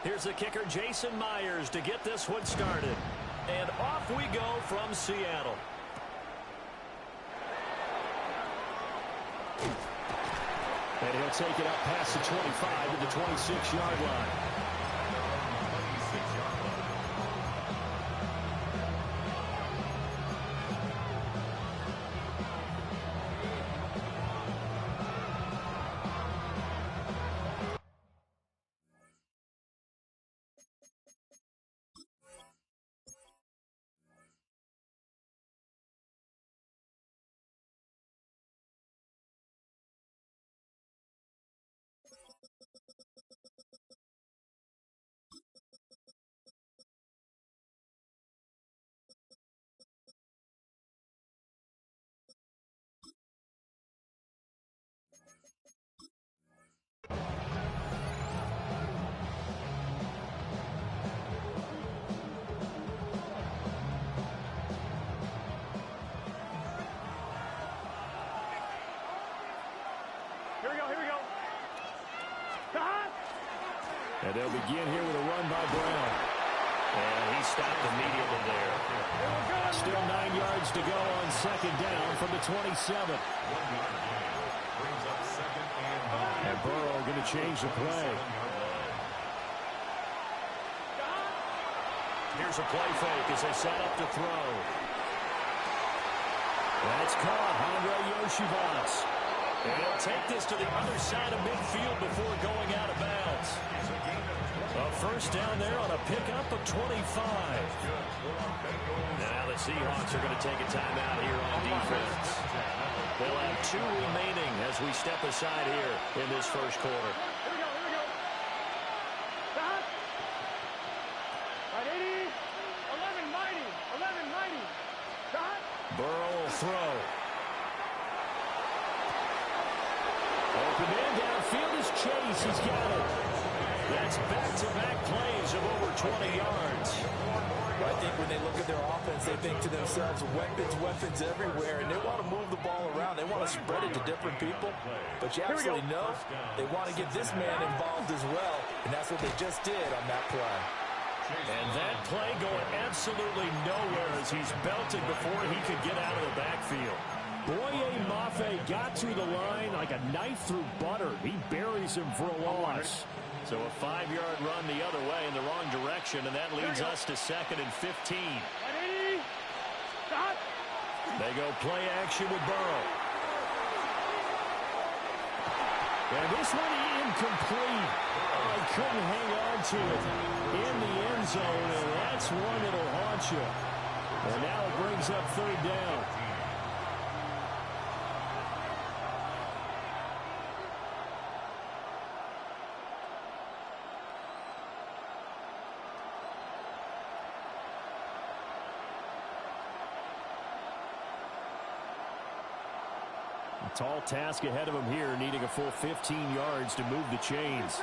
Here's the kicker, Jason Myers, to get this one started. And off we go from Seattle. And he'll take it up past the 25 to the 26-yard line. And they'll begin here with a run by Brown. And he stopped immediately there. Still 9 yards to go on second down from the 27. And Burrow going to change the play. Here's a play fake as they set up to throw. That's caught. Andre Yoshivas. And he'll take this to the other side of midfield before going out of bounds. A first down there on a pickup of 25. Now the Seahawks are going to take a timeout here on defense. They'll have 2 remaining as we step aside here in this first quarter. Burrow will throw. Open in downfield is Chase. He's got it. That's back-to-back plays of over 20 yards. I think when they look at their offense, they think to themselves, weapons everywhere, and they want to move the ball around. They want to spread it to different people. But you absolutely know they want to get this man involved as well, and that's what they just did on that play. And that play going absolutely nowhere as he's belted before he could get out of the backfield. Boye Mafe got to the line like a knife through butter. He buries him for a loss. So a 5-yard run the other way in the wrong direction, and that leads us to 2nd and 15. They go play action with Burrow. And this one incomplete. Oh, he couldn't hang on to it in the end zone, and that's one that'll haunt you. And now it brings up 3rd down. Tall task ahead of him here, needing a full 15 yards to move the chains.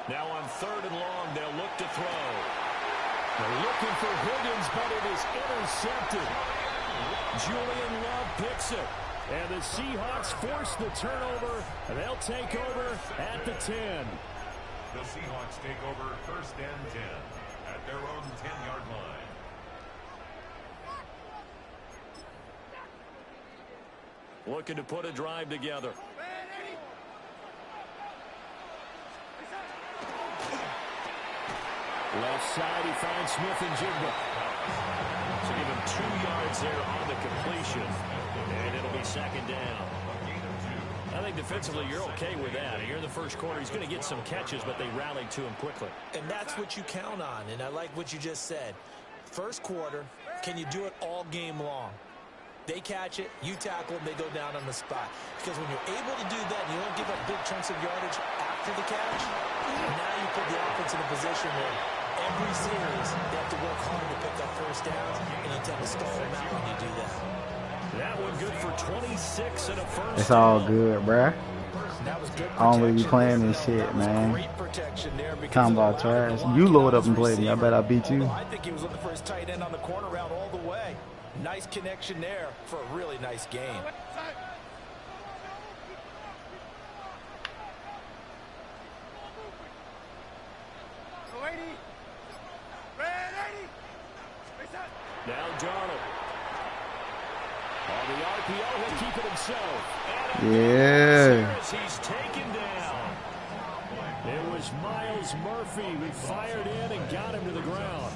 Now on 3rd and long, they'll look to throw. They're looking for Higgins, but it is intercepted. Julian Love picks it. And the Seahawks force the turnover, and they'll take over at the 10. The Seahawks take over 1st and 10 at their own 10-yard line. Looking to put a drive together. Left side, he finds Smith and Jigba. So give him 2 yards there on the completion. And it'll be 2nd down. I think defensively you're okay with that. Here in the first quarter, he's going to get some catches, but they rallied to him quickly. And that's what you count on, and I like what you just said. First quarter, can you do it all game long? They catch it, you tackle them, they go down on the spot. Because when you're able to do that, and you don't give up big chunks of yardage after the catch, now you put the offense in a position where every series they have to work hard to pick up first downs, and you tend to stall them out when you do that. That one good for 26 and a first. It's all good, bruh. That was good. I don't really be playing this shit, man. Great protection there. Talking about trash. You load up and play me. I bet I beat you. I think he was looking for his tight end on the corner route all the way. Nice connection there for a really nice game. Now Darnold. On the RPO, he'll keep it himself. Yeah. He's taken down. It was Miles Murphy who fired in and got him to the ground.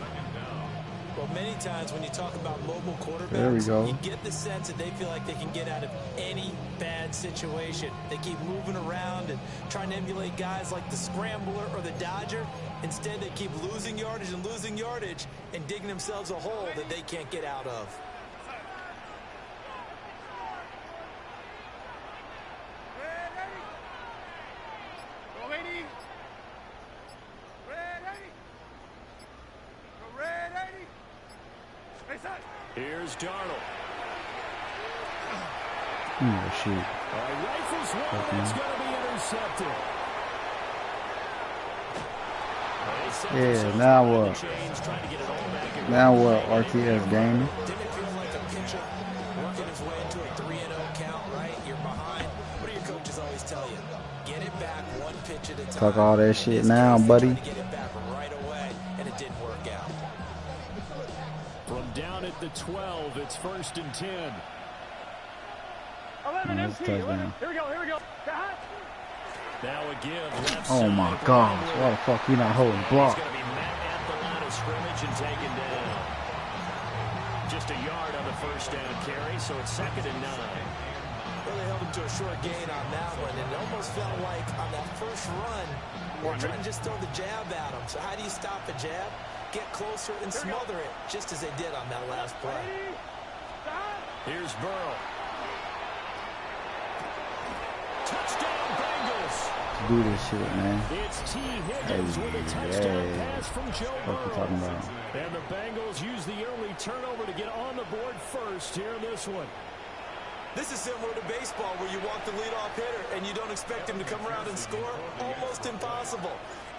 Well, many times when you talk about mobile quarterbacks, There we go. you get the sense that they feel like they can get out of any bad situation. They keep moving around and trying to emulate guys like the Scrambler or the Dodger. Instead, they keep losing yardage and digging themselves a hole that they can't get out of. Here's Darnold. Oh, shoot. Rifles one, it's going to be intercepted. Yeah, now what? Now what? RTS gaming. Didn't it feel like a pitcher working his way into a 3-0 count, right? You're behind. What do your coaches always tell you? Get it back one pitch at a time. Talk all that shit now, buddy. Get it back right away, and it didn't work out. From down at the 12, it's 1st and 10. 11 Nice MP. touchdown. Here we go. Now again, left Oh my side. gosh. Why the fuck you not holding block? He's going to be met at the line of scrimmage and taken down. Just a yard on the first down carry, so it's 2nd and 9. Well, they held him to a short gain on that one, and it almost felt like on that first run, we're trying to just throw the jab at him. So how do you stop a jab? Get closer and smother it, just as they did on that last play. Here's Burrow. Touchdown, Bengals. Do this shit, man. It's T. Higgins with a touchdown pass from Joe What you talking Burrow. about? And the Bengals use the early turnover to get on the board first here in this one. This is similar to baseball where you walk the leadoff hitter and you don't expect him to come around and score. Almost impossible.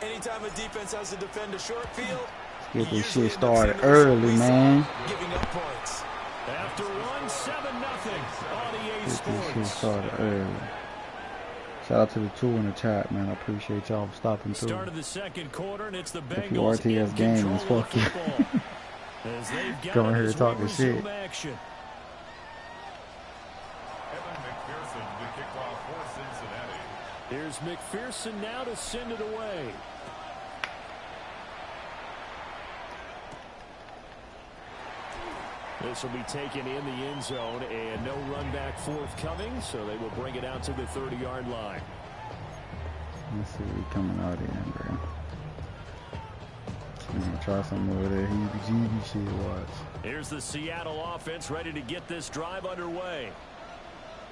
Anytime a defense has to defend a short field, Get this shit started early, man. giving up points. After one, 7-0 on EA Get this shit Sports. started early. Shout out to the 2 in the chat, man. I appreciate y'all for stopping through. Start of the second quarter, and it's the If you Bengals RTS in gaming, control of fuck you. football. As they've got Come it here as talking we resume shit. action. Evan McPherson to kick off for Cincinnati. Here's McPherson now to send it away. This will be taken in the end zone, and no run back forthcoming, so they will bring it out to the 30-yard line. Let's see what we coming out in, bro. I'm gonna try something over there. Heebie-jeebie shit, watch. Here's the Seattle offense ready to get this drive underway.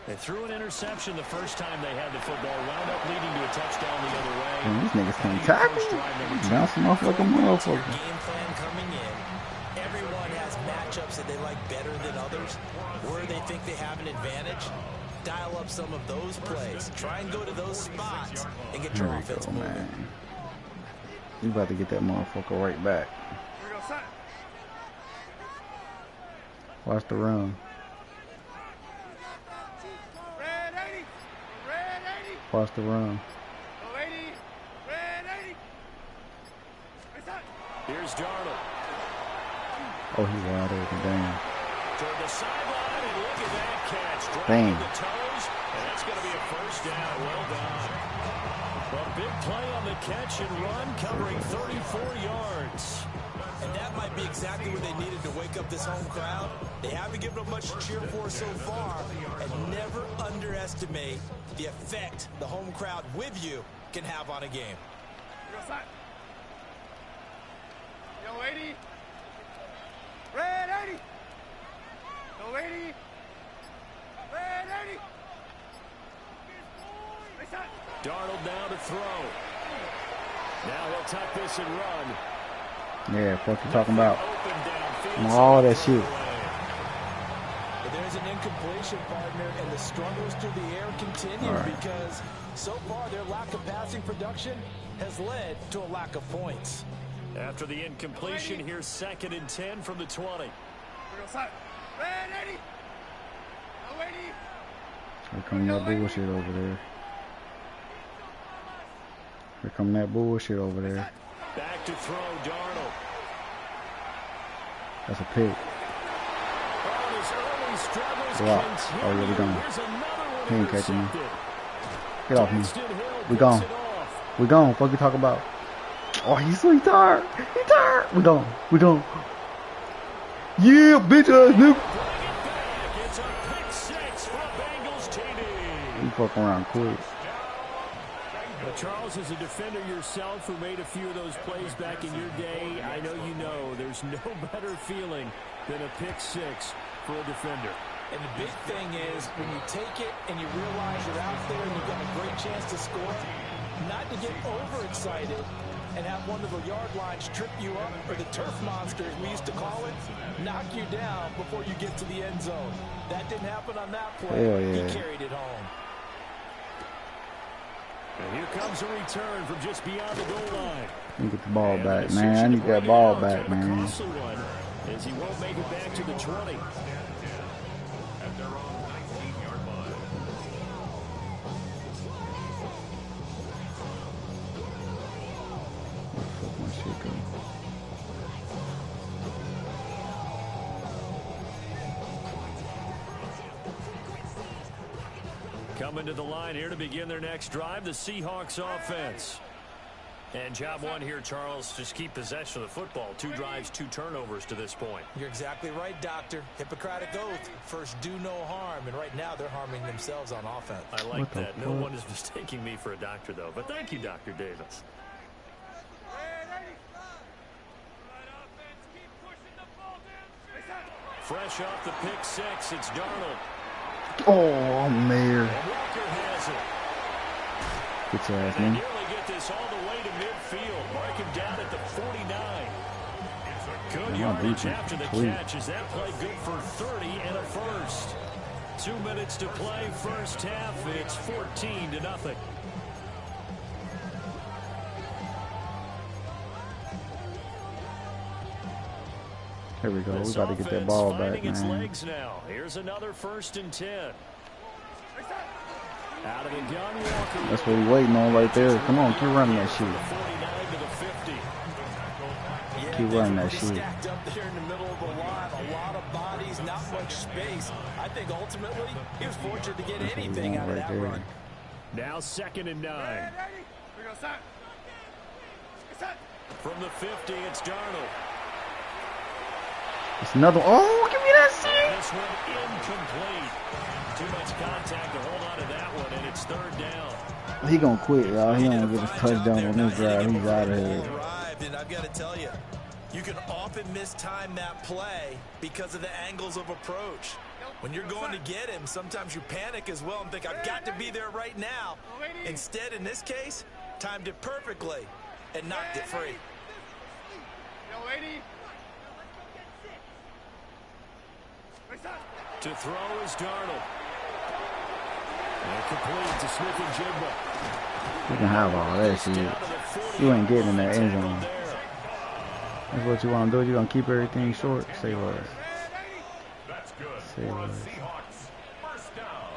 They threw an interception the first time they had the football, wound up leading to a touchdown the other way. Man, these niggas can't tackle. Bounce motherfucking motherfucker. Game plan coming in. Everyone has matchups that they like better than others. Where they think they have an advantage, dial up some of those plays. Try and go to those spots and get your There we offense go, moving. man. You about to get that motherfucker right back. Watch the run. Watch the run. Here's Darnold. Oh, he wide open. Damn. Toward the sideline, and look at that catch. Damn. Dropping the toes, and that's going to be a first down. Well done. A big play on the catch and run, covering 34 yards. And that might be exactly what they needed to wake up this home crowd. They haven't given them much to cheer for so far. And never underestimate the effect the home crowd with you can have on a game. Yo, 80. Red 80. Yo, 80. Red 80. Darnold now to throw. Now he'll tuck this and run. Yeah, what you talking about? Open downfield. All that shit. But there's an incompletion, partner, and the struggles through the air continue because so far their lack of passing production has led to a lack of points. After the incompletion, here's 2nd and 10 from the 20. Red 80. No 80. Here come that bullshit over there. Here come that bullshit over there. Back to throw, Darnold. That's a pick. Block. Oh, yeah, we gone. He ain't catching me. Get off me. We gone. We gone. Fuck you talk about. Oh, he's so tired. He tired. We gone. We gone. Yeah, bitch ass nigga. It's a pick six for Bengals TD. You fuck around quick. Well, Charles, as a defender yourself who made a few of those plays back in your day, I know you know there's no better feeling than a pick six for a defender. And the big thing is when you take it and you realize you're out there and you've got a great chance to score, not to get overexcited and have one of the yard lines trip you up, or the turf monster, as we used to call it, knock you down before you get to the end zone. That didn't happen on that play. Hell yeah. He carried it home. And here comes a return from just beyond the goal line. Let me get the ball back, man. I need that ball back, man. As he won't make it back to the 20. At their own 19-yard line. Fuck my shit go. Coming to the line here to begin their next drive, the Seahawks offense. And job one here, Charles, just keep possession of the football. 2 drives, 2 turnovers to this point. You're exactly right, Doctor. Hippocratic oath. First, do no harm. And right now, they're harming themselves on offense. I like that. No one is mistaking me for a doctor, though. But thank you, Dr. Davis. Fresh off the pick six, it's Darnold. Oh, I'm there. Walker has it. Good ass, They man. nearly get this all the way to midfield. Mark him down at the 49. Good yardage after the catch. Is that play good for 30 and a first? 2 minutes to play, first half. It's 14-0. Here we go. We got to get that ball back, its man. legs now. Here's another 1st and 10. Out of the gun, Walker. That's what we waiting on right there. Come on, keep running that shit. 49 to the 50. Keep running that shit. Stacked up there in the middle of the line, a lot of bodies, not much space. I think ultimately he was fortunate to get That's what we anything want out of right that there. run. Now 2nd and 9. From the 50, it's Darnold. It's another. Oh, give me that shit. This one incomplete. Too much contact to hold on to that one, and it's 3rd down. He gonna quit, y'all. He don't get his touchdown on this drive. He's out of here. And I've got to tell you, you can often mistime that play because of the angles of approach. When you're going to get him, sometimes you panic as well and think, I've got to be there right now. Instead, in this case, timed it perfectly and knocked it free. To throw is Darnold. And complete to Smith and Jigba. You can have all that shit. You ain't getting in that end zone. That's what you want to do. You gonna keep everything short. Say less. That's good. Say For the less. Seahawks, first down.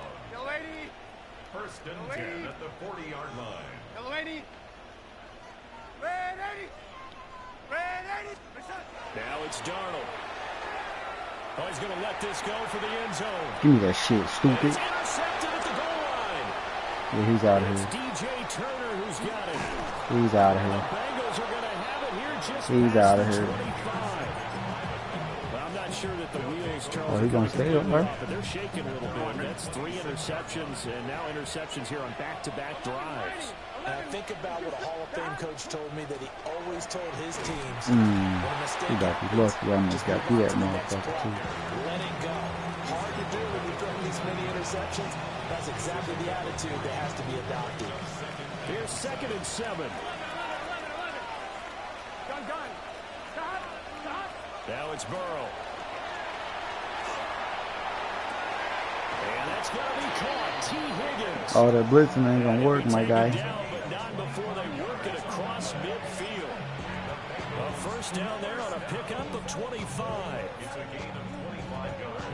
1st and 10 at the 40-yard line. Now it's Darnold. Oh, he's going to let this go for the end zone. Give me that shit, stupid. It's intercepted at the goal line. Yeah, he's out of It's here. DJ Turner who's got it. He's out of The here. Bengals are going to have it here just He's past out of the here. 25. Well, I'm not sure that the wheels, Charles, Oh, he's gonna stay up there? but they're shaking a little bit. That's 3 interceptions, and now interceptions here on back-to-back drives. And I think about what a Hall of Fame coach told me that he always told his teams, He when a got mistake be lucky. I almost got through that motherfucker too. let it go. Hard to do when you're throwing this many interceptions. That's exactly the attitude that has to be adopted. Here's 2nd and 7. Now it's Burrow. And that's going to be caught. T. Higgins. All that blitzing ain't gonna work, my guy. Down, but not before they work it across midfield. A first down there on a pickup of 25. It's a gain of 25 yards.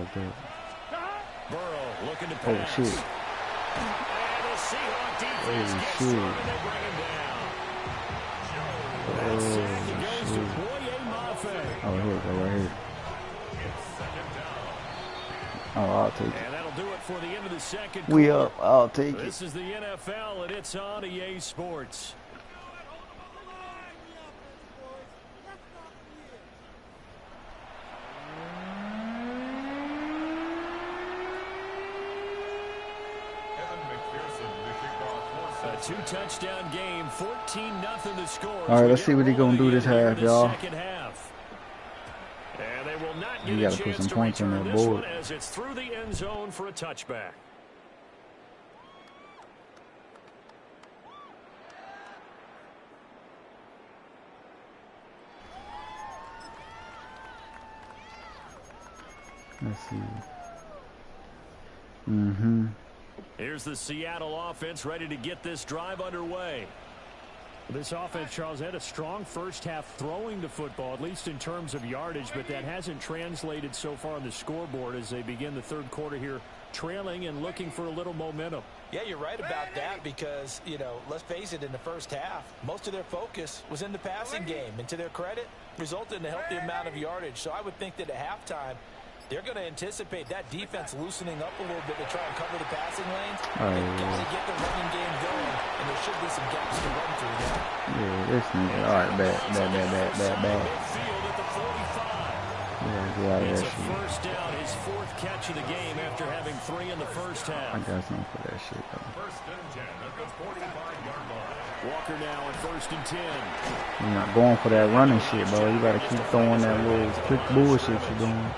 fucked up. Burrow looking to pass. Oh, shit. And the Seahawks defense gets through and they bring him down. That sack goes to Boye Mafe. Oh, here we go, right here. Oh, I'll take it. And that'll do it for the end of the second We quarter. up. I'll take it. This is the NFL, and it's on EA Sports. A two-touchdown game, 14-0 the score. All right, let's see what he gonna do this half, y'all. And they will not get You a gotta put chance some to points on return that this board. one as it's through the end zone for a touchback. Let's see. Mm-hmm. Here's the Seattle offense ready to get this drive underway. This offense, Charles, had a strong first half throwing the football, at least in terms of yardage, but that hasn't translated so far on the scoreboard as they begin the third quarter here, trailing and looking for a little momentum. Yeah, you're right about that because, you know, let's face it, in the first half, most of their focus was in the passing game. And to their credit, resulted in a healthy amount of yardage. So I would think that at halftime, they're going to anticipate that defense loosening up a little bit to try and cover the passing lanes. They've got to get the running game going, and there should be some gaps to run through there. Yeah, this nigga. All right, bad. Midfield at the 45. Yeah, get out of It's that a shit. first down, his fourth catch of the game after having 3 in the first half. I got something for that shit, though. First and 10 at the 45-yard line. Walker now at first and 10. You're not going for that running shit, bro. You gotta keep throwing that little quick bullshit you're doing.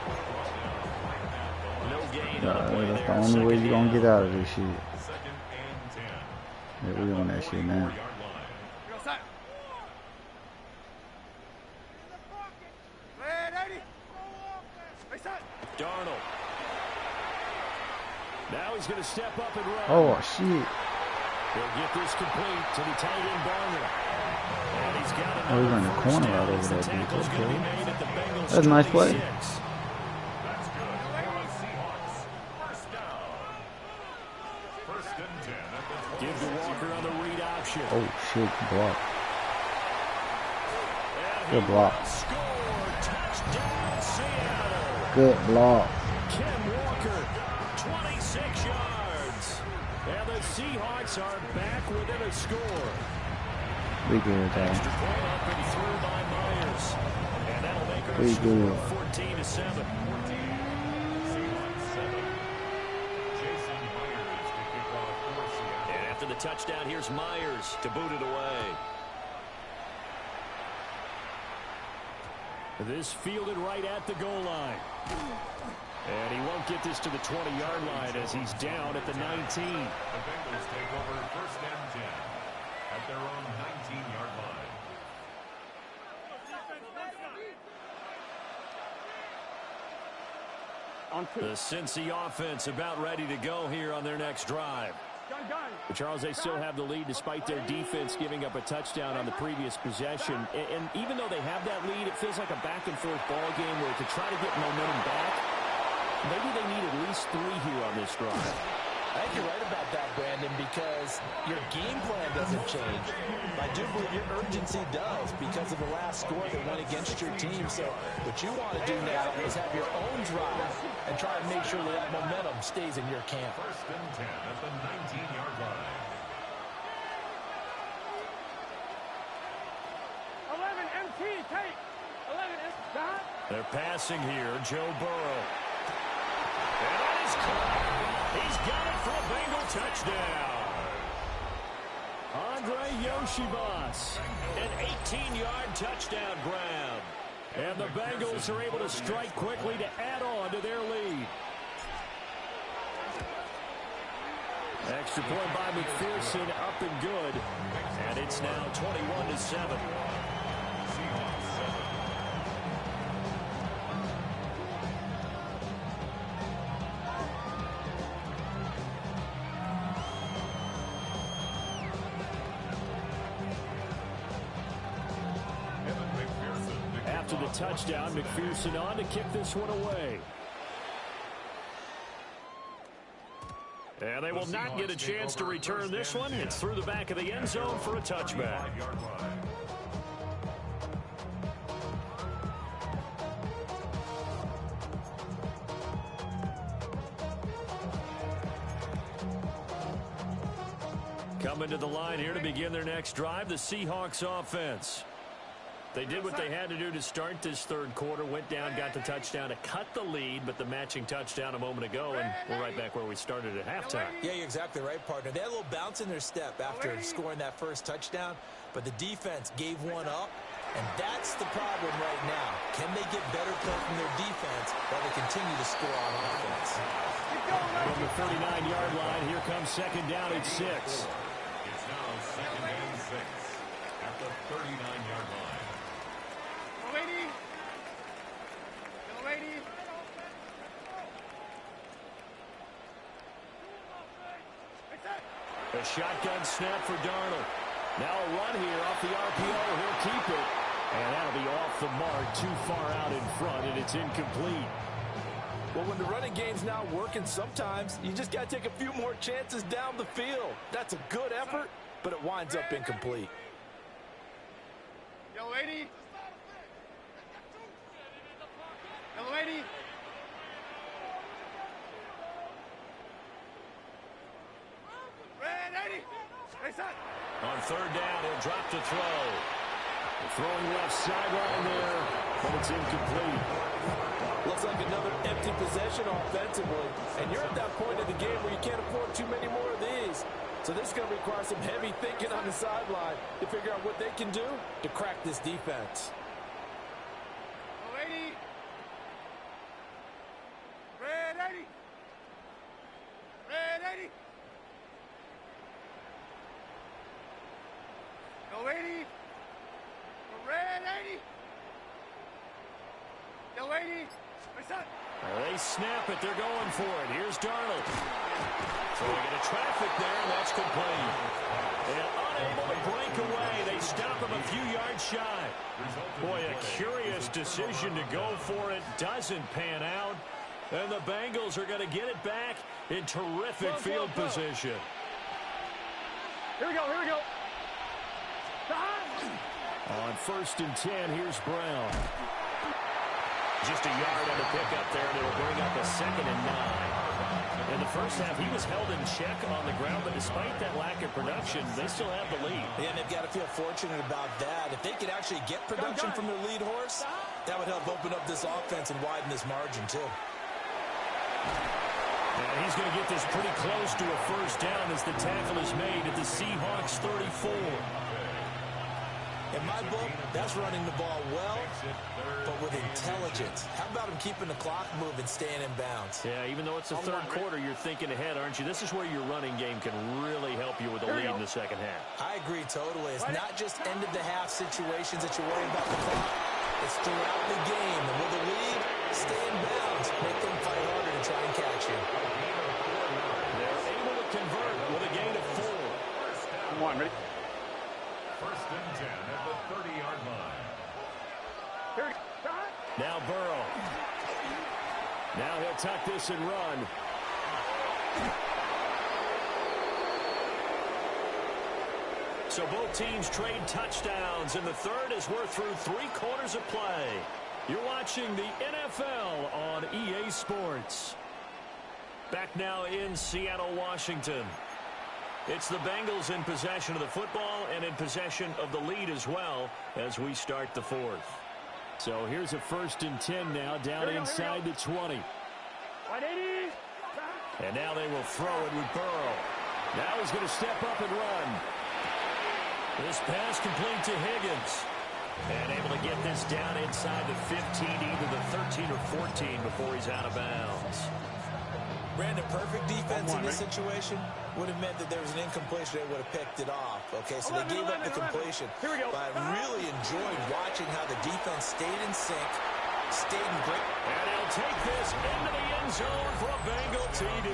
No gain on the play That's the there. only way you're gonna get out of this shit. Second and 10. Yeah, we on that shit now. 44-yard line. Go side. Ready. Hey, son. Darnold. Now he's going to step up and run. Oh, shit. He'll get this complete to the tight end Barner. And he's got Oh, he's in the another corner first right down over as the there, tackle's dude. going to be Okay. made at the Bengals That's a nice play. 26. That's good for the Seahawks. First down. First and 10 at the 26. Give to Walker on the read option. Oh, shit. Block. And Good block. score. Touchdown, Seattle. Good block. Ken Walker, 26 yards. And the Seahawks are back within a score. We good, Extra y'all. point up and through by Myers. And that'll make it a We score good. of 14-7. 14. Seahawks 7. Jason Myers to kick off for Seattle. And after the touchdown, here's Myers to boot it away. This fielded right at the goal line. And he won't get this to the 20-yard line as he's down at the 19. The Bengals take over first and 10 at their own 19-yard line. The Cincy offense about ready to go here on their next drive. But Charles, they still have the lead despite their defense giving up a touchdown on the previous possession. And even though they have that lead, it feels like a back-and-forth ball game where to try to get momentum back, maybe they need at least 3 here on this drive. I think you're right about that, Brandon, because your game plan doesn't change. I do believe your urgency does because of the last score that went against your team. So what you want to do now is have your own drive and try to make sure that momentum stays in your camp. First and 10 at the 19-yard line. 11 MT, take. 11 MT. They're passing here, Joe Burrow. And that is caught. He's got it for a Bengal touchdown. Andre Yoshibas, an 18-yard touchdown grab. And the Bengals are able to strike quickly to add on to their lead. Extra point by McPherson, up and good. And it's now 21-7. After the touchdown, McPherson on to kick this one away. And they will not get a chance to return this one. It's through the back of the end zone for a touchback. Coming to the line here to begin their next drive, the Seahawks offense. They did what they had to do to start this third quarter, went down, got the touchdown to cut the lead, but the matching touchdown a moment ago, and we're right back where we started at halftime. Yeah, you're exactly right, partner. They had a little bounce in their step after scoring that first touchdown, but the defense gave one up, and that's the problem right now. Can they get better play from their defense while they continue to score on offense? From the 39-yard line, here comes second down at 6. It's now second and 6 at the 39-yard line. A shotgun snap for Darnold. Now a run here off the RPO. He'll keep it. And that'll be off the mark, too far out in front, and it's incomplete. Well, when the running game's not working, sometimes you just got to take a few more chances down the field. That's a good effort, but it winds up incomplete. Yo, lady. Yo, lady. On third down, he'll drop to throw. Throwing left sideline there, but it's incomplete. Looks like another empty possession offensively, and you're at that point in the game where you can't afford too many more of these. So this is going to require some heavy thinking on the sideline to figure out what they can do to crack this defense. Ready. Ready. Ready. Yo, lady. Ready. Yo, lady. They snap it. They're going for it. Here's Darnold. Throwing into traffic there, and that's complete. And unable to break away. They stop him a few yards shy. Boy, a curious decision to go for it. Doesn't pan out. And the Bengals are going to get it back in terrific field position. Here we go. Here we go. On 1st and 10, here's Brown. Just a yard on the pickup there, and it'll bring up a 2nd and 9. In the first half, he was held in check on the ground, but despite that lack of production, they still have the lead. Yeah, and they've got to feel fortunate about that. If they could actually get production from their lead horse, that would help open up this offense and widen this margin, too. And he's going to get this pretty close to a first down as the tackle is made at the Seahawks 34. In my book, that's running the ball well, but with intelligence. How about him keeping the clock moving, staying in bounds? Yeah, even though it's the third quarter, you're thinking ahead, aren't you? This is where your running game can really help you with a lead in the second half. I agree totally. It's not just end-of-the-half situations that you're worried about the clock. It's throughout the game. And with the lead, stay in bounds. Make them fight harder to try and catch you. They're able to convert with a gain of 4. Come on, ready? 1st and 10 at the 30-yard line. Now Burrow. Now he'll tuck this and run. So both teams trade touchdowns, and the third as we're through 3 quarters of play. You're watching the NFL on EA Sports. Back now in Seattle, Washington. It's the Bengals in possession of the football and in possession of the lead as well as we start the 4th. So here's a 1st and 10 now down inside the 20. 180. And now they will throw it with Burrow. Now he's going to step up and run. This pass complete to Higgins. And able to get this down inside the 15, either the 13 or 14 before he's out of bounds. Brandon, perfect defense in this situation would have meant that there was an incompletion. They would have picked it off. Okay, so they gave up the completion. Here we go. But I really enjoyed watching how the defense stayed in sync, stayed in great. And he'll take this into the end zone for a Bengal TD.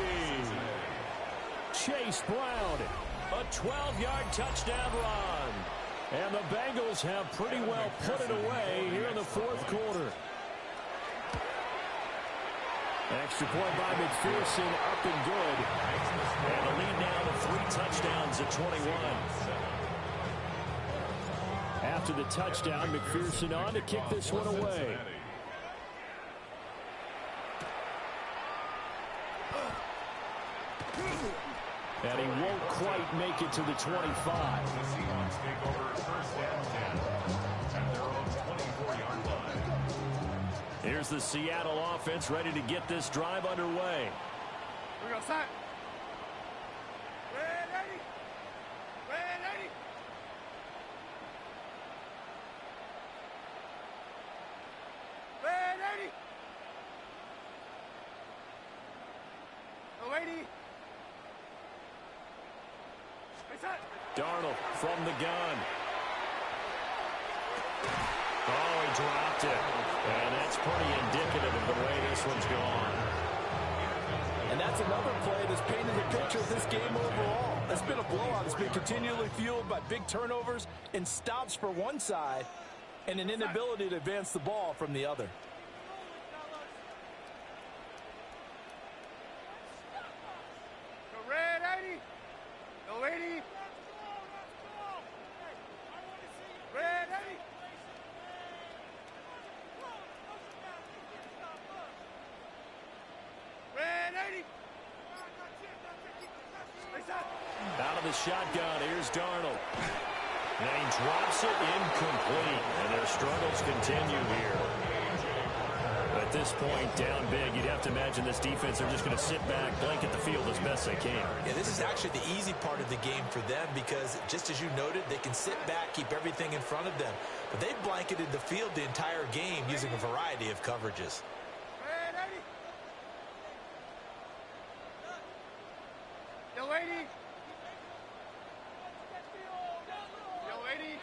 Chase Brown, a 12-yard touchdown run. And the Bengals have pretty well put it away here in the 4th quarter. Extra point by McPherson, up and good. And the lead now to 3 touchdowns at 21. After the touchdown, McPherson on to kick this one away. And he won't quite make it to the 25. The Seahawks take over first and 10 at their own 24-yard line. Here's the Seattle offense ready to get this drive underway. We go, set. Ready. Ready. Ready. Ready. Darnold from the gun. Oh, he dropped it. And that's pretty indicative of the way this one's gone. And that's another play that's painted the picture of this game overall. It's been a blowout. It's been continually fueled by big turnovers and stops for one side and an inability to advance the ball from the other. Go ready. Go ready. Ready. Ready. Out of the shotgun, here's Darnold. And he drops it incomplete. And their struggles continue here. At this point, down big, you'd have to imagine this defense, they're just going to sit back, blanket the field as best they can. Yeah, this is actually the easy part of the game for them because, just as you noted, they can sit back, keep everything in front of them. But they blanketed the field the entire game using a variety of coverages. Ready. Yo, lady. Yo, lady.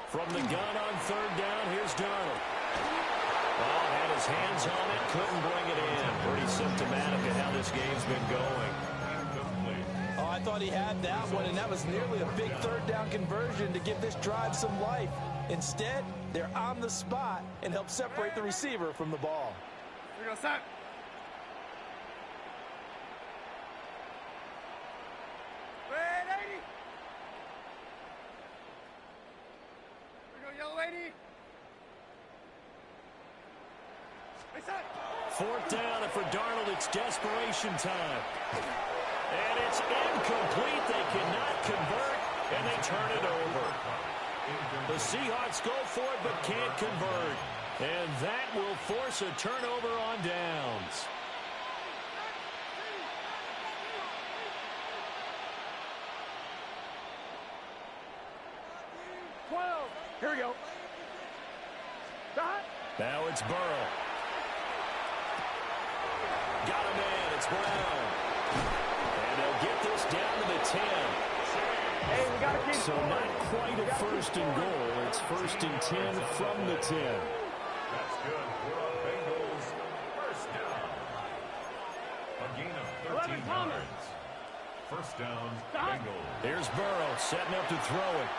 From the gun on 3rd down, here's Darnold. Oh, had his hands on it, couldn't bring it in. Pretty symptomatic of how this game's been going. Oh, I thought he had that one, and that was nearly a big 3rd down conversion to give this drive some life. Instead, they're on the spot and help separate the receiver from the ball. We go, set. Ready. We go, yellow lady. 4th down, and for Darnold, it's desperation time. And it's incomplete. They cannot convert, and they turn it over. The Seahawks go for it, but can't convert. And that will force a turnover on downs. Here we go. Stop. Now it's Burrow. Got a man. It's Brown. And they'll get this down to the 10. Hey, we got to keep So going. not quite a 1st and goal. It's 1st and 10 from the 10. That's good for the Bengals. First down. A gain of 13 yards. First down, Bengals. Here's Burrow setting up to throw it.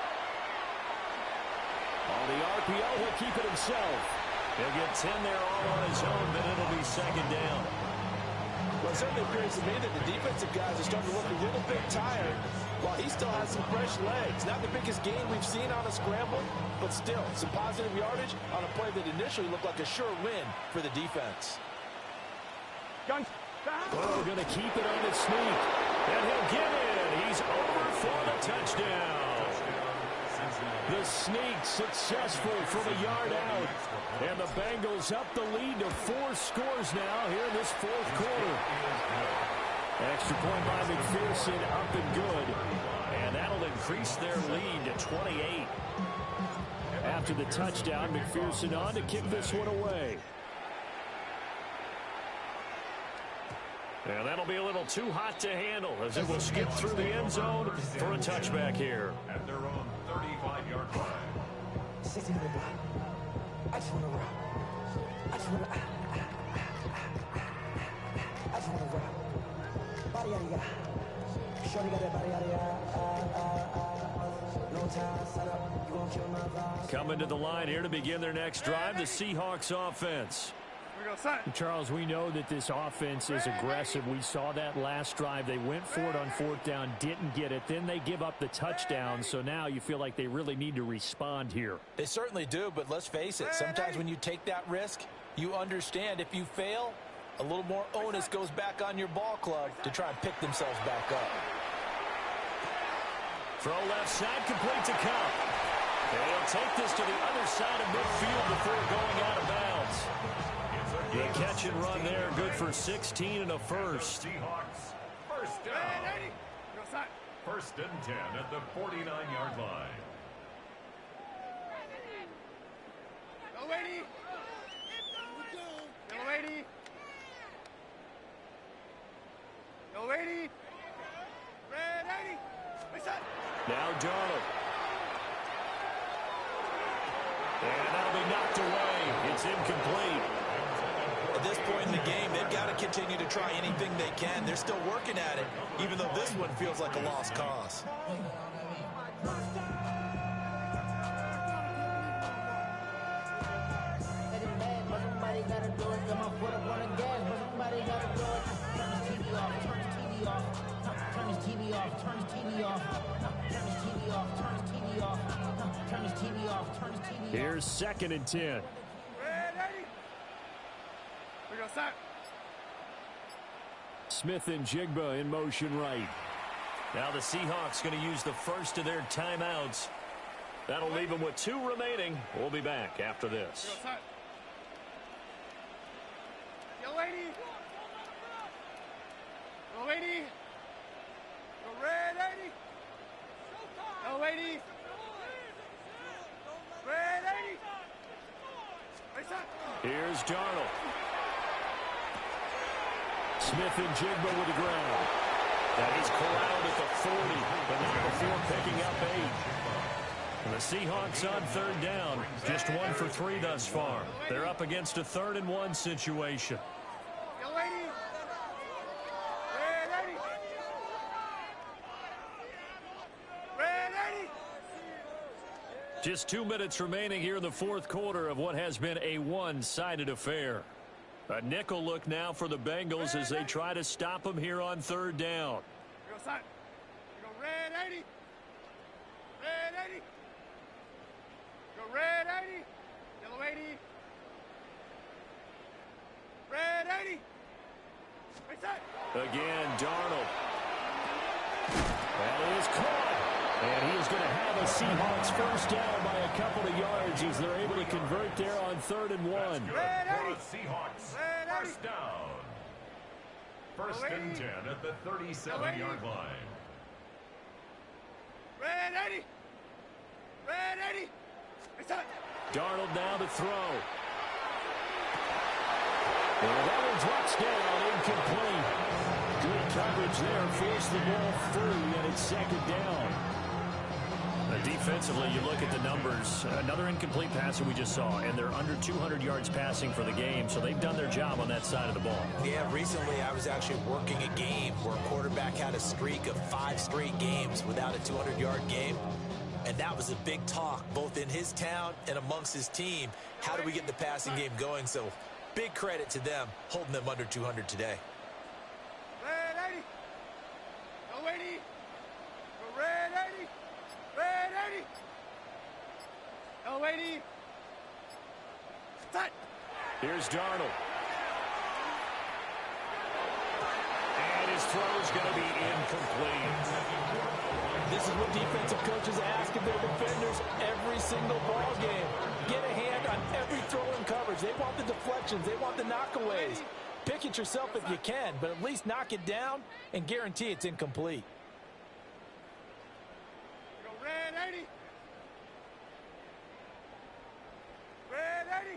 On the RPO, he'll keep it himself. He'll get 10 there all on his own, but it'll be 2nd down. Well, it certainly appears to me that the defensive guys are starting to look a little bit tired while he still has some fresh legs. Not the biggest gain we've seen on a scramble, but still some positive yardage on a play that initially looked like a sure win for the defense. Burrow going to keep it on his sneak. And he'll get it. He's over for the touchdown. The sneak successful from a yard out. And the Bengals up the lead to 4 scores now here in this 4th quarter. Extra point by McPherson, up and good. And that'll increase their lead to 28. After the touchdown, McPherson on to kick this one away. And that'll be a little too hot to handle as it will skip through the end zone for a touchback here. At their own 35-yard line. I just want to rock. I just want to rock. I just want to rock. Body, yada, yada. Shorty got that body, yada, yada. Coming to the line here to begin their next drive, the Seahawks offense. Charles, we know that this offense is aggressive. We saw that last drive. They went for it on fourth down, didn't get it. Then they give up the touchdown, so now you feel like they really need to respond here. They certainly do, but let's face it. Sometimes when you take that risk, you understand if you fail, a little more onus goes back on your ball club to try and pick themselves back up. Throw left side, complete to Cup. They'll take this to the other side of midfield before going out of bounds. The catch and run there, good for 16 and a first. Seahawks, first down. First and 10 at the 49-yard line. Go, lady. Go, lady. Go, lady. Red 80. Now Darnold. And that'll be knocked away. It's incomplete. At this point in the game, they've got to continue to try anything they can. They're still working at it, even though this one feels like a lost cause. Here's second and 10. Smith and Jigba in motion right. Now the Seahawks going to use the first of their timeouts. That'll leave them with 2 remaining. We'll be back after this. Go, lady. Go, lady. Go, red 80. Go, lady. Red 80. Here's Darnold. Smith and Jigba with the ground. That is corralled at the 40, but not before picking up 8. And the Seahawks on third down, just 1 for 3 thus far. They're up against a 3rd and 1 situation. Go, lady. Red 80. Red 80. Just 2 minutes remaining here in the fourth quarter of what has been a one-sided affair. A nickel look now for the Bengals as they try to stop them here on third down. Go, side. Go, red 80. Red 80. Go, red 80. Yellow 80. Red 80. Right side. Again, Darnold. That is caught. And he is going to have a Seahawks first down by a couple of yards as they're able to convert there on 3rd and 1. Seahawks, first down. First and 10 at the 37-yard line. Red 80. Red 80. Darnold now to throw. And that one drops down, incomplete. Good coverage there, forced the ball through, and it's second down. Defensively, you look at the numbers. Another incomplete pass that we just saw, and they're under 200 yards passing for the game, so they've done their job on that side of the ball. Yeah, recently I was actually working a game where a quarterback had a streak of 5 straight games without a 200-yard game, and that was a big talk, both in his town and amongst his team. How do we get the passing game going? So big credit to them, holding them under 200 today. Red 80. Go 80. Go red 80. Red 80. Go 80. Touch. Here's Darnold. And his throw's going to be incomplete. This is what defensive coaches ask of their defenders every single ball game. Get a hand on every throw in coverage. They want the deflections. They want the knockaways. Pick it yourself if you can, but at least knock it down and guarantee it's incomplete. Go red 80. Red 80.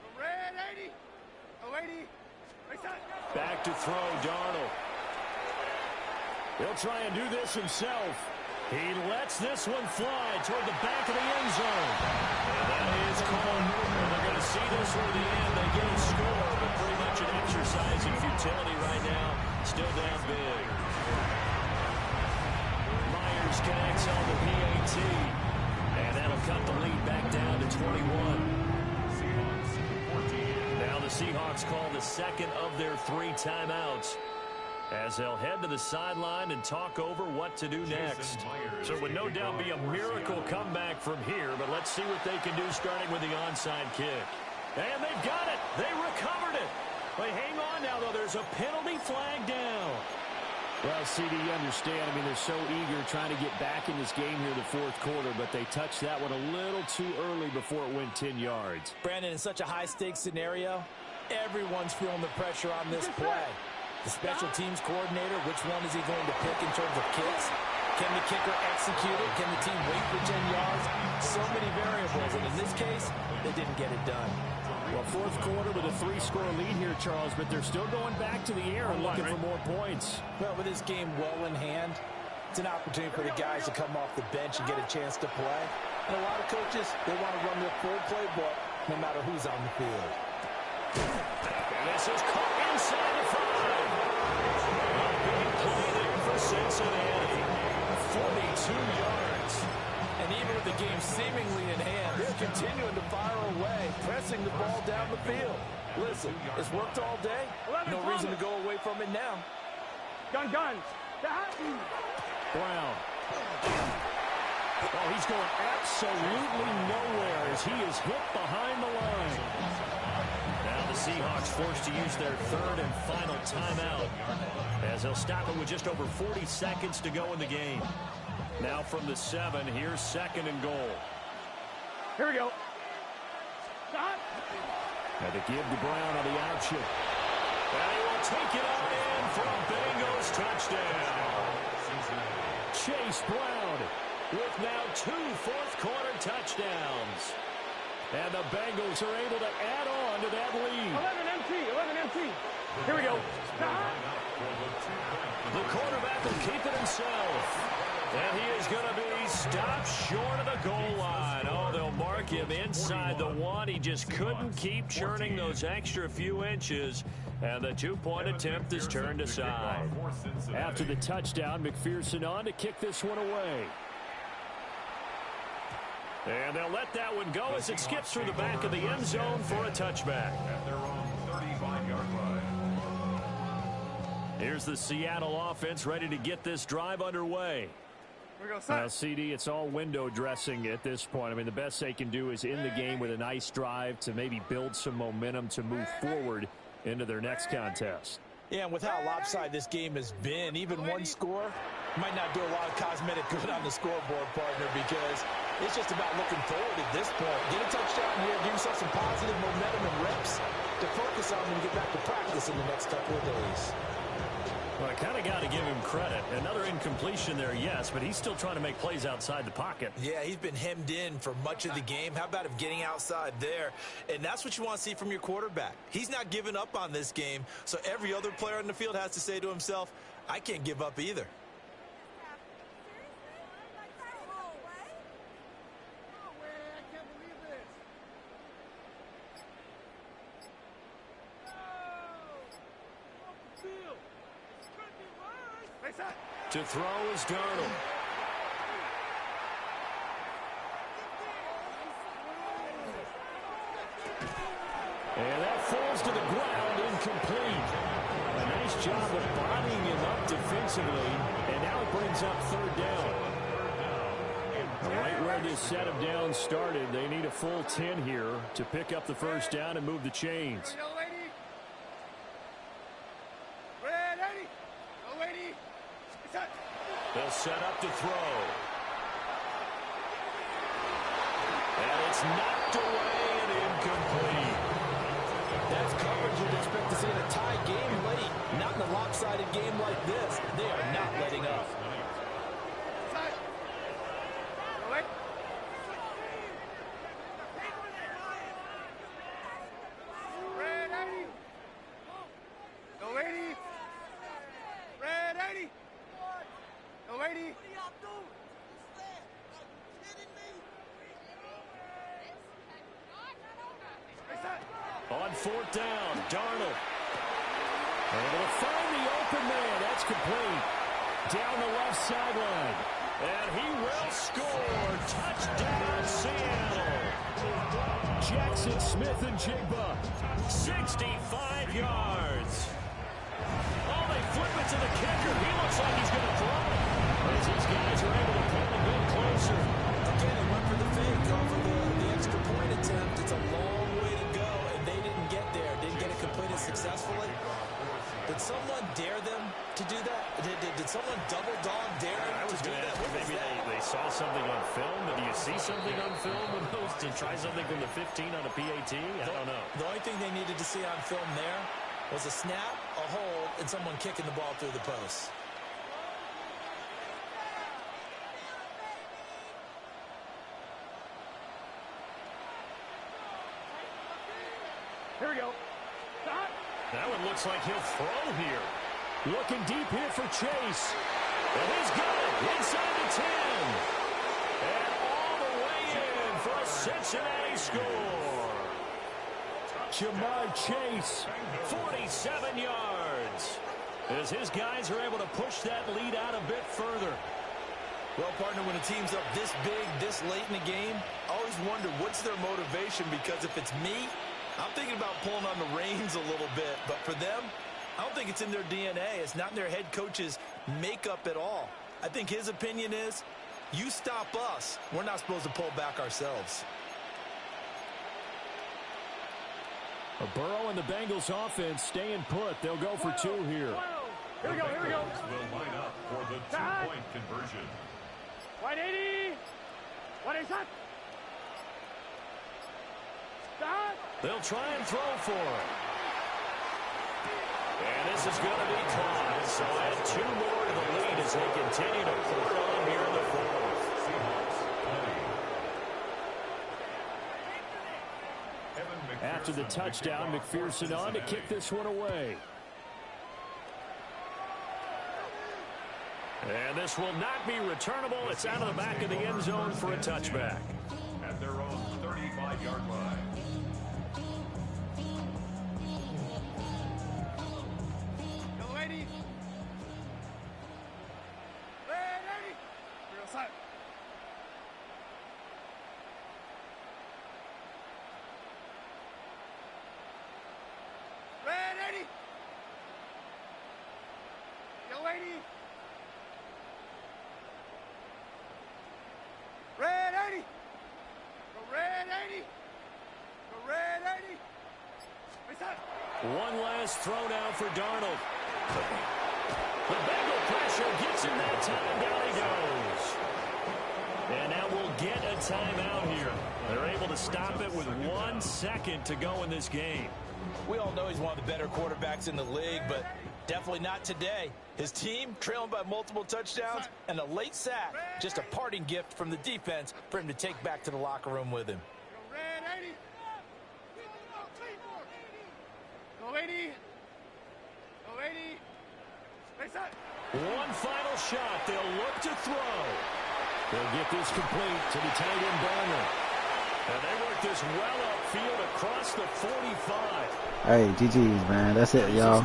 Go red 80. Go 80. Right side. Back to throw, Darnold. He'll try and do this himself. He lets this one fly toward the back of the end zone. And that is called. They're going to see this through the end. They get a score, but pretty much an exercise in futility right now. Still down big. Myers Sanders connects on the PAT. And that'll cut the lead back down to 21. Now the Seahawks call the second of their 3 timeouts, as they'll head to the sideline and talk over what to do next. So it would no doubt be a miracle comeback from here, but let's see what they can do starting with the onside kick. And they've got it. They recovered it. But hang on now, though. There's a penalty flag down. Well, CD, you understand. I mean, they're so eager trying to get back in this game here in the fourth quarter, but they touched that one a little too early before it went 10 yards. Brandon, in such a high-stakes scenario, everyone's feeling the pressure on this play. The special teams coordinator, which one is he going to pick in terms of kicks? Can the kicker execute it? Can the team wait for 10 yards? So many variables, and in this case, they didn't get it done. Well, fourth quarter with a 3-score lead here, Charles, but they're still going back to the air and looking for more points. Well, with this game well in hand, it's an opportunity for the guys to come off the bench and get a chance to play. And a lot of coaches, they want to run their full playbook no matter who's on the field. And this is caught inside the 5. A big play there for Cincinnati. 42 yards. And even with the game seemingly in hand, they're continuing to fire away, pressing the ball down the field. Listen, it's worked all day. No reason to go away from it now. Guns. Brown. Oh, he's going absolutely nowhere as he is hit behind the line. Now the Seahawks forced to use their 3rd and final timeout, as they'll stop it with just over 40 seconds to go in the game. Now from the 7, here's 2nd and goal. Here we go. Had to give to Brown on the option. And he will take it on in for a Bengals touchdown. Chase Brown With now 2 fourth-quarter touchdowns. And the Bengals are able to add on to that lead. 11 MT. Here we go. The quarterback will keep it himself. And he is going to be stopped short of the goal line. Oh, they'll mark him inside the 1. He just couldn't keep churning those extra few inches. And the 2-point attempt is turned aside. After the touchdown, McPherson on to kick this one away. And they'll let that one go as it skips through the back of the end zone for a touchback. At their own 35-yard line. Here's the Seattle offense ready to get this drive underway. Well, CD, it's all window dressing at this point. I mean, the best they can do is end the game with a nice drive to maybe build some momentum to move forward into their next contest. Yeah, and with how lopsided this game has been, even one score might not do a lot of cosmetic good on the scoreboard, partner, because it's just about looking forward at this point. Get a touchdown here, give yourself some positive momentum and reps to focus on when you get back to practice in the next couple of days. Well, I kind of got to give him credit. Another incompletion there, yes, but he's still trying to make plays outside the pocket. Yeah, he's been hemmed in for much of the game. How about him getting outside there? And that's what you want to see from your quarterback. He's not giving up on this game, so every other player on the field has to say to himself, I can't give up either. To throw is Darnold. And that falls to the ground, incomplete. A nice job of bodying him up defensively, and now it brings up 3rd down. Right where this set of downs started, they need a full 10 here to pick up the 1st down and move the chains. They'll set up to throw. And it's knocked away and incomplete. That's coverage you'd expect to see in a tie game late. Not in a lopsided game like this. They are not letting up. On 4th down, Darnold. Able to find the open man. That's complete. Down the left sideline. And he will score. Touchdown, Seattle. Jackson Smith and Jigba, 65 yards. Oh, they flip it to the kicker. He looks like he's going to throw it. As these guys are able to pull a bit closer. Again, they went for the fake off of the extra point attempt. It's a long way to go, and they didn't get there. Didn't get it completed successfully. Did someone dare them to do that? Did someone double dog dare them to do that? Maybe they saw something on film. Do you see something on film with those to try something from the 15 on a PAT? I don't know. The only thing they needed to see on film there was a snap, a hold, and someone kicking the ball through the post. Here we go. Stop. That one looks like he'll throw here. Looking deep here for Chase. And he's got it inside the 10. And all the way in for a Cincinnati score. Jamar Chase, 47 yards. As his guys are able to push that lead out a bit further. Well, partner, when a team's up this big, this late in the game, I always wonder what's their motivation, because if it's me, I'm thinking about pulling on the reins a little bit. But for them, I don't think it's in their DNA. It's not in their head coach's makeup at all. I think his opinion is, you stop us, we're not supposed to pull back ourselves. Burrow and the Bengals offense staying put. They'll go for two here. Here we go, here we go. Will line up for the two-point conversion. Wide 80. Wide 80 shot. Stop. They'll try and throw for it. And this is going to be caught. So add two more to the lead as they continue to pour it on here in the fourth. After the touchdown, McPherson on to kick this one away. And this will not be returnable. It's out of the back of the end zone for a touchback. At their own 35-yard line. Yellow 80. Red 80. Real side. Red 80. Yellow 80. Red 80. Go red 80. Go red 80. Face up. One last throw now for Darnold. The Bengal pressure gets him that time. Down he goes. And now we'll get a timeout here. They're able to stop it with 1 second to go in this game. We all know he's one of the better quarterbacks in the league, but definitely not today. His team trailing by multiple touchdowns and a late sack. Just a parting gift from the defense for him to take back to the locker room with him. Go red 80. Go 80. Go 80. Face up. One final shot. They'll look to throw. They'll get this complete to the tight end Barner. And they work this well upfield across the 45. Hey, GG's, man. That's it, y'all.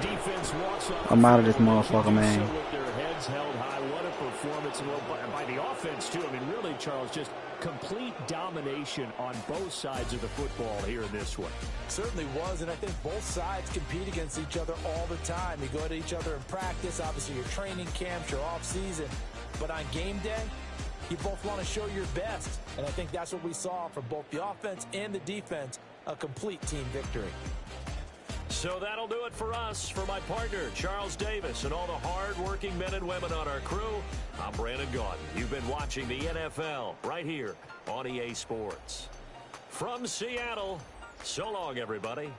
I'm out of this motherfucker, man. With their heads held high, what a performance by the offense, too. I mean, really, Charles, just complete domination on both sides of the football here in this one. Certainly was, and I think both sides compete against each other all the time. You go to each other in practice, obviously your training camps, your off-season. But on game day, you both want to show your best. And I think that's what we saw from both the offense and the defense, a complete team victory. So that'll do it for us. For my partner, Charles Davis, and all the hard-working men and women on our crew, I'm Brandon Gaudin. You've been watching the NFL right here on EA Sports. From Seattle, so long, everybody.